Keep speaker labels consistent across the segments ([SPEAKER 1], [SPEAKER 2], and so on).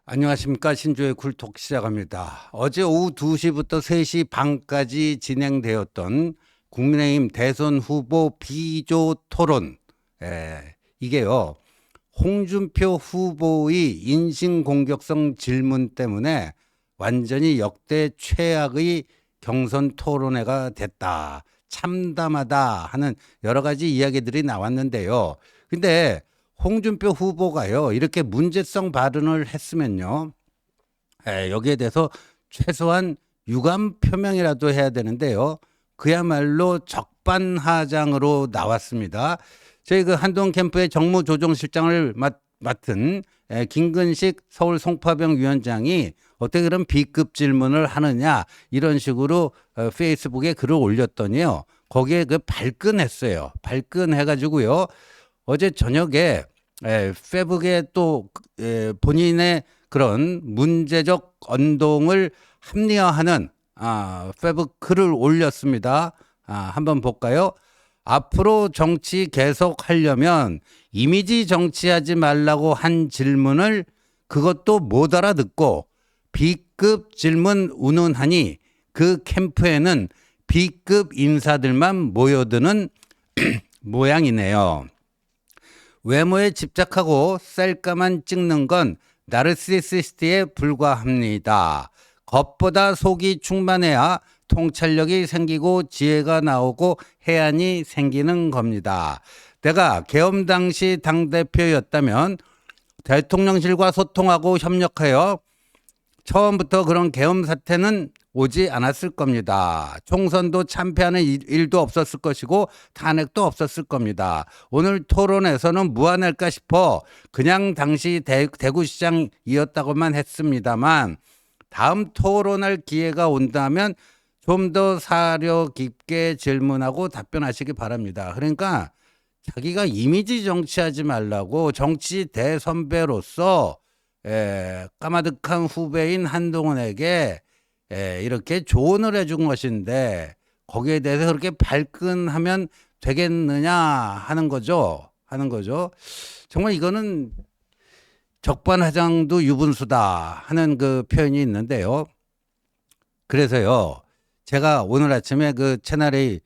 [SPEAKER 1] 안녕하십니까. 신조의 굴톡 시작합니다. 어제 오후 2시부터 3시 반까지 진행되었던 국민의힘 대선 후보 비조 토론. 이게요, 홍준표 후보의 인신공격성 질문 때문에 완전히 역대 최악의 경선 토론회가 됐다. 참담하다 하는 여러 가지 이야기들이 나왔는데요. 근데 홍준표 후보가요, 이렇게 문제성 발언을 했으면요, 여기에 대해서 최소한 유감 표명이라도 해야 되는데요. 그야말로 적반하장으로 나왔습니다. 저희 그 한동훈 캠프의 정무조정실장을 맡은 김근식 서울 송파병 위원장이 어떻게 그런 B급 질문을 하느냐, 이런 식으로 페이스북에 글을 올렸더니요, 거기에 그 발끈했어요. 발끈해가지고요, 어제 저녁에 페북에 또 본인의 그런 문제적 언동을 합리화하는 페북 글을 올렸습니다. 한번 볼까요? 앞으로 정치 계속하려면 이미지 정치하지 말라고 한 질문을 그것도 못 알아듣고 B급 질문 운운하니 그 캠프에는 B급 인사들만 모여드는 모양이네요. 외모에 집착하고 셀카만 찍는 건 나르시시스트에 불과합니다. 겉보다 속이 충만해야 통찰력이 생기고 지혜가 나오고 해안이 생기는 겁니다. 내가 계엄 당시 당대표였다면 대통령실과 소통하고 협력하여 처음부터 그런 계엄 사태는 오지 않았을 겁니다. 총선도 참패하는 일도 없었을 것이고 탄핵도 없었을 겁니다. 오늘 토론에서는 무안할까 싶어 그냥 당시 대구시장이었다고만 했습니다만, 다음 토론할 기회가 온다면 좀 더 사려 깊게 질문하고 답변하시기 바랍니다. 그러니까 자기가 이미지 정치하지 말라고 정치 대선배로서 까마득한 후배인 한동훈에게 이렇게 조언을 해준 것인데, 거기에 대해서 그렇게 발끈하면 되겠느냐 하는 거죠. 정말 이거는 적반하장도 유분수다 하는 그 표현이 있는데요. 그래서요, 제가 오늘 아침에 그 채널A,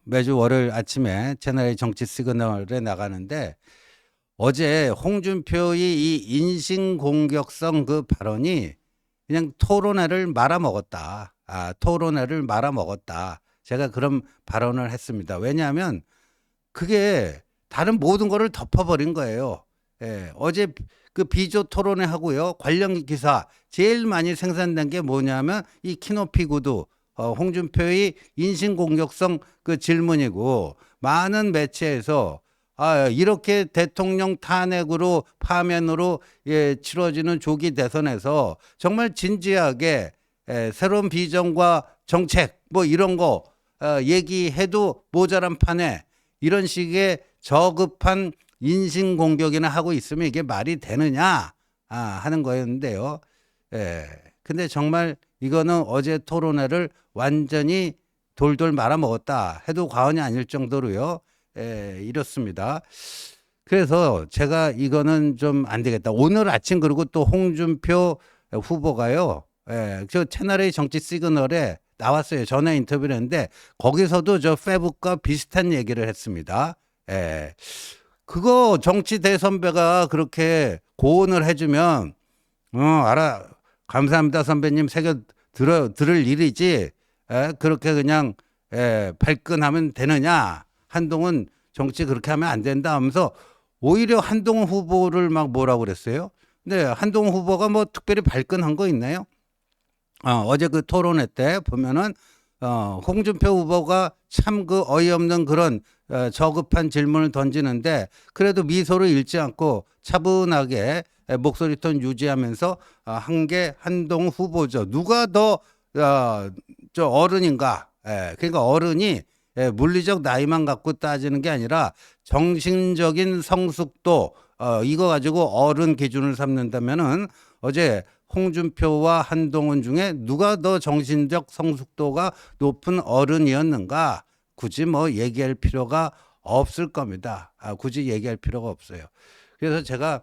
[SPEAKER 1] 매주 월요일 아침에 채널A 정치 시그널에 나가는데, 어제 홍준표의 이 인신공격성 그 발언이 그냥 토론회를 말아먹었다. 토론회를 말아먹었다. 제가 그런 발언을 했습니다. 왜냐하면 그게 다른 모든 거를 덮어버린 거예요. 어제 그 비조 토론회 하고요, 관련 기사 제일 많이 생산된 게 뭐냐면 이 키노피 구두, 홍준표의 인신공격성 그 질문이고, 많은 매체에서 이렇게 대통령 탄핵으로 파면으로 치러지는 조기 대선에서 정말 진지하게 새로운 비전과 정책 뭐 이런 거 얘기해도 모자란 판에 이런 식의 저급한 인신공격이나 하고 있으면 이게 말이 되느냐 하는 거였는데요. 근데 정말 이거는 어제 토론회를 완전히 돌돌 말아먹었다 해도 과언이 아닐 정도로요. 이렇습니다. 그래서 제가 이거는 좀 안 되겠다. 오늘 아침 그리고 또 홍준표 후보가요, 저 채널A 정치 시그널에 나왔어요. 전화 인터뷰를 했는데 거기서도 저 페북과 비슷한 얘기를 했습니다. 그거 정치 대선배가 그렇게 고언을 해주면 알아, 감사합니다 선배님, 새겨 들을 일이지 그렇게 그냥 발끈하면 되느냐, 한동훈 정치 그렇게 하면 안 된다 하면서 오히려 한동훈 후보를 막 뭐라고 그랬어요. 근데 한동훈 후보가 뭐 특별히 발끈한 거 있나요? 어제 그 토론회 때 보면은 홍준표 후보가 참 그 어이없는 그런 저급한 질문을 던지는데 그래도 미소를 잃지 않고 차분하게 목소리 톤 유지하면서 한 게 한동훈 후보죠. 누가 더 저 어른인가? 그러니까 어른이 물리적 나이만 갖고 따지는 게 아니라 정신적인 성숙도, 이거 가지고 어른 기준을 삼는다면은 어제 홍준표와 한동훈 중에 누가 더 정신적 성숙도가 높은 어른이었는가? 굳이 뭐 얘기할 필요가 없을 겁니다. 굳이 얘기할 필요가 없어요. 그래서 제가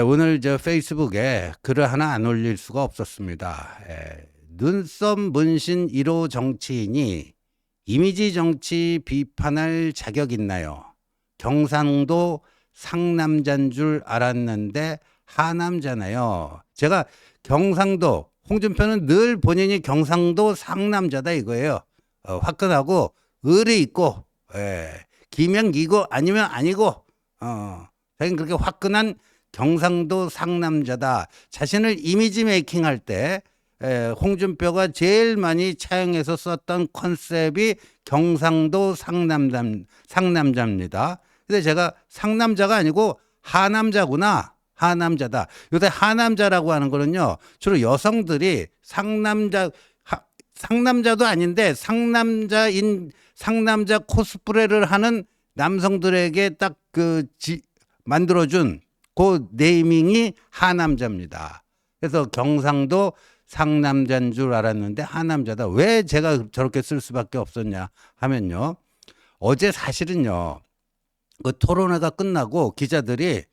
[SPEAKER 1] 오늘 저 페이스북에 글을 하나 안 올릴 수가 없었습니다. 눈썹 문신 1호 정치인이 이미지 정치 비판할 자격 있나요? 경상도 상남자인 줄 알았는데 하남자나요? 제가 경상도, 홍준표는 늘 본인이 경상도 상남자다 이거예요. 화끈하고 의리 있고, 기면 기고 아니면 아니고, 자기는 그렇게 화끈한 경상도 상남자다. 자신을 이미지 메이킹 할 때 홍준표가 제일 많이 차용해서 썼던 컨셉이 경상도 상남자입니다. 근데 제가 상남자가 아니고 하남자구나. 하남자다. 요새 하남자라고 하는 거는요, 주로 여성들이 상남자도 아닌데 상남자 코스프레를 하는 남성들에게 딱 만들어준 그 네이밍이 하남자입니다. 그래서 경상도 상남자인 줄 알았는데 하남자다. 왜 제가 저렇게 쓸 수밖에 없었냐 하면요, 어제 사실은요, 그 토론회가 끝나고 기자들이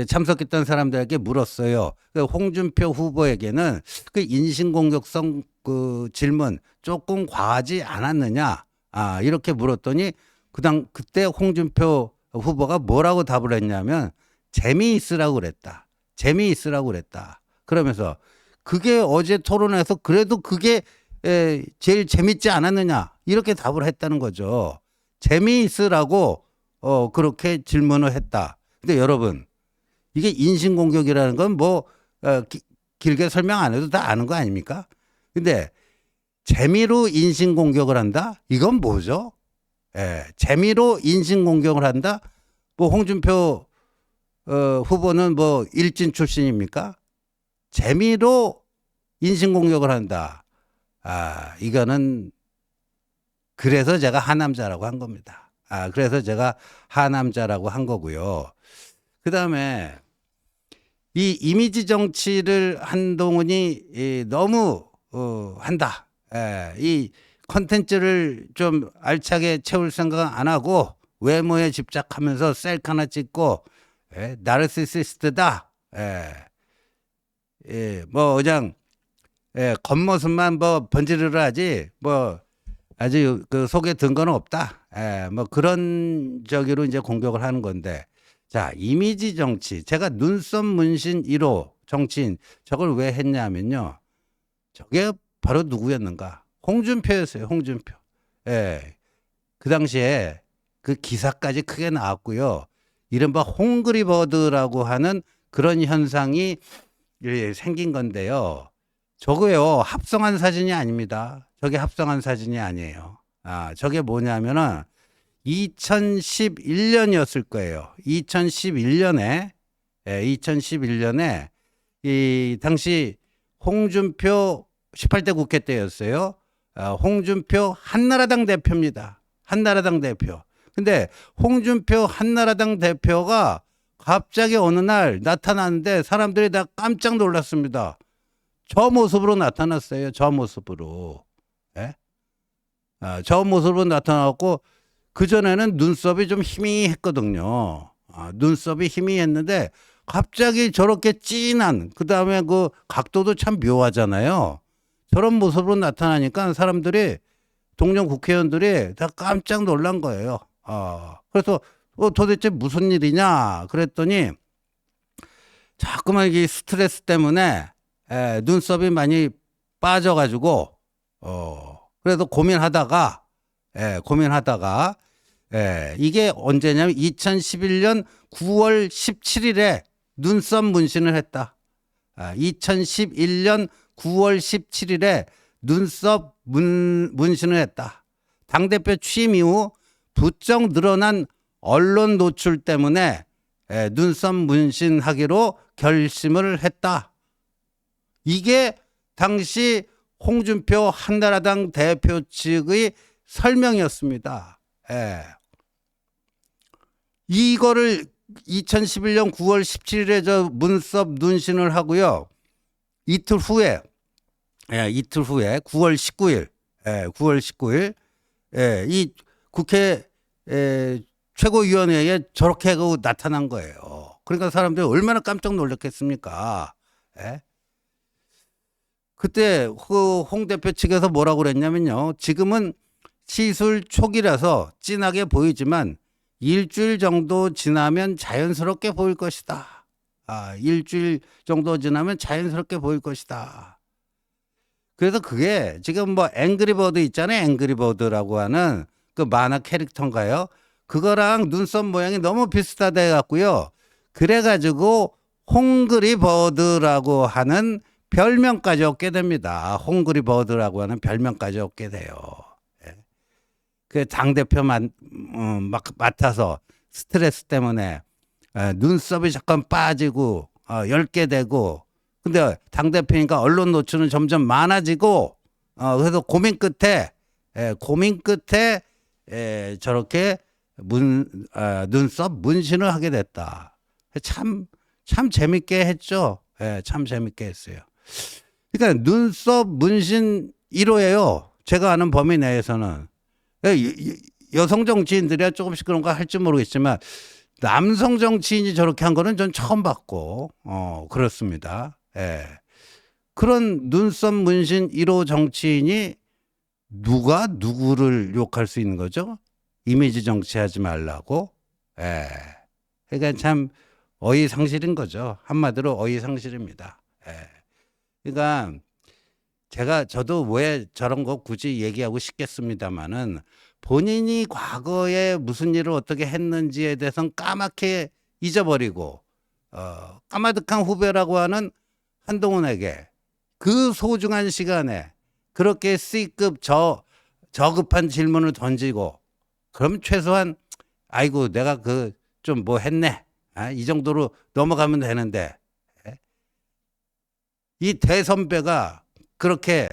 [SPEAKER 1] 참석했던 사람들에게 물었어요. 홍준표 후보에게는 그 인신공격성 그 질문 조금 과하지 않았느냐, 이렇게 물었더니 그때 홍준표 후보가 뭐라고 답을 했냐면 재미있으라고 그랬다. 재미있으라고 그랬다. 그러면서 그게 어제 토론에서 그래도 그게 제일 재밌지 않았느냐 이렇게 답을 했다는 거죠. 재미있으라고 그렇게 질문을 했다. 근데 여러분, 이게 인신공격이라는 건 뭐 길게 설명 안 해도 다 아는 거 아닙니까? 근데 재미로 인신공격을 한다? 이건 뭐죠? 재미로 인신공격을 한다? 뭐 홍준표 후보는 뭐 일진 출신입니까? 재미로 인신공격을 한다. 이거는 그래서 제가 하남자라고 한 겁니다. 그래서 제가 하남자라고 한 거고요. 그 다음에 이 이미지 정치를 한동훈이 너무 한다. 이 컨텐츠를 좀 알차게 채울 생각 안 하고 외모에 집착하면서 셀카 하나 찍고 나르시시스트다. 뭐 그냥 겉모습만 뭐 번지르르 하지 뭐 아주 그 속에 든 건 없다. 뭐 그런 저기로 이제 공격을 하는 건데, 자, 이미지 정치. 제가 눈썹 문신 1호 정치인 저걸 왜 했냐면요, 저게 바로 누구였는가? 홍준표였어요. 홍준표. 그 당시에 그 기사까지 크게 나왔고요. 이른바 홍그리버드라고 하는 그런 현상이 생긴 건데요. 저거요, 합성한 사진이 아닙니다. 저게 합성한 사진이 아니에요. 저게 뭐냐면은 2011년이었을 거예요. 2011년에 이 당시 홍준표 18대 국회 때였어요. 홍준표 한나라당 대표입니다. 한나라당 대표. 근데 홍준표 한나라당 대표가 갑자기 어느 날 나타났는데 사람들이 다 깜짝 놀랐습니다. 저 모습으로 나타났어요. 저 모습으로. 저 모습으로 나타났고, 그전에는 눈썹이 좀 희미했거든요. 눈썹이 희미했는데 갑자기 저렇게 진한, 그 다음에 그 각도도 참 묘하잖아요. 저런 모습으로 나타나니까 사람들이, 동료 국회의원들이 다 깜짝 놀란 거예요. 그래서 도대체 무슨 일이냐 그랬더니 자꾸만 이게 스트레스 때문에 눈썹이 많이 빠져가지고 그래도 고민하다가 이게 언제냐면 2011년 9월 17일에 눈썹 문신을 했다. 2011년 9월 17일에 눈썹 문신을 했다. 당대표 취임 이후 부쩍 늘어난 언론 노출 때문에 눈썹 문신하기로 결심을 했다. 이게 당시 홍준표 한나라당 대표 측의 설명이었습니다. 이거를 2011년 9월 17일에 저 눈썹 문신을 하고요. 이틀 후에 9월 19일 예, 9월 19일. 예, 이 국회 최고위원회에 저렇게 하고 나타난 거예요. 그러니까 사람들이 얼마나 깜짝 놀랐겠습니까? 예? 그때 그 홍 대표 측에서 뭐라고 그랬냐면요. 지금은 시술 초기라서 진하게 보이지만 일주일 정도 지나면 자연스럽게 보일 것이다. 일주일 정도 지나면 자연스럽게 보일 것이다. 그래서 그게 지금 뭐 앵그리버드 있잖아요. 앵그리버드라고 하는 그 만화 캐릭터인가요? 그거랑 눈썹 모양이 너무 비슷하다 해갖고요. 그래가지고 홍그리버드라고 하는 별명까지 얻게 됩니다. 홍그리버드라고 하는 별명까지 얻게 돼요. 예. 그 당대표 맡아서 스트레스 때문에 눈썹이 잠깐 빠지고 10개 되고 근데 당대표니까 언론 노출은 점점 많아지고 그래서 고민 끝에 저렇게 눈썹 문신을 하게 됐다. 참 재밌게 했죠. 참 재밌게 했어요. 그러니까 눈썹 문신 1호예요. 제가 아는 범위 내에서는. 여성 정치인들이야 조금씩 그런 거 할지 모르겠지만 남성 정치인이 저렇게 한 거는 전 처음 봤고 그렇습니다. 예. 그런 눈썹 문신 1호 정치인이 누가 누구를 욕할 수 있는 거죠? 이미지 정치하지 말라고. 예. 그러니까 참 어이상실인 거죠. 한마디로 어이상실입니다. 예. 그러니까 저도 왜 저런 거 굳이 얘기하고 싶겠습니다만은 본인이 과거에 무슨 일을 어떻게 했는지에 대해서는 까맣게 잊어버리고 까마득한 후배라고 하는 한동훈에게 그 소중한 시간에 그렇게 C급 저급한 질문을 던지고 그럼 최소한 아이고 내가 그 좀 뭐 했네. 이 정도로 넘어가면 되는데 이 대선배가 그렇게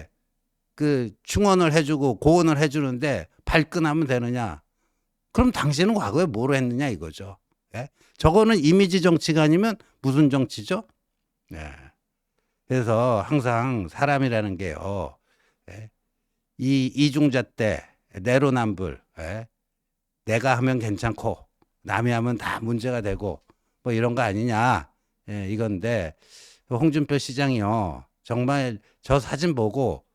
[SPEAKER 1] 그 충원을 해주고 고언을 해주는데 발끈하면 되느냐? 그럼 당신은 과거에 뭘 했느냐 이거죠. 예? 저거는 이미지 정치가 아니면 무슨 정치죠? 예. 그래서 항상 사람이라는 게요. 예? 이 이중잣 대 내로남불. 예? 내가 하면 괜찮고 남이 하면 다 문제가 되고 뭐 이런 거 아니냐. 예, 이건데 홍준표 시장이요. 정말 저 사진 보고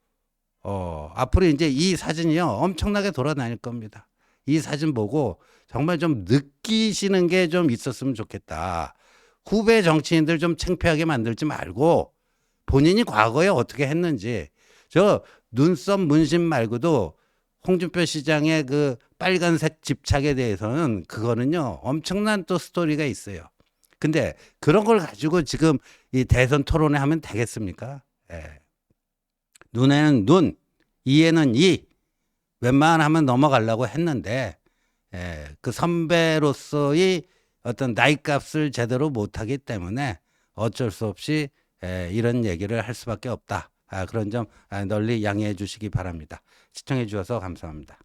[SPEAKER 1] 앞으로 이제 이 사진이요. 엄청나게 돌아다닐 겁니다. 이 사진 보고 정말 좀 느끼시는 게 좀 있었으면 좋겠다. 후배 정치인들 좀 창피하게 만들지 말고 본인이 과거에 어떻게 했는지 저 눈썹 문신 말고도 홍준표 시장의 그 빨간색 집착에 대해서는 그거는요. 엄청난 또 스토리가 있어요. 근데 그런 걸 가지고 지금 이 대선 토론회 하면 되겠습니까? 예. 눈에는 눈, 이에는 이. 웬만하면 넘어가려고 했는데 그 선배로서의 어떤 나이값을 제대로 못하기 때문에 어쩔 수 없이 이런 얘기를 할 수밖에 없다. 그런 점 널리 양해해 주시기 바랍니다. 시청해 주셔서 감사합니다.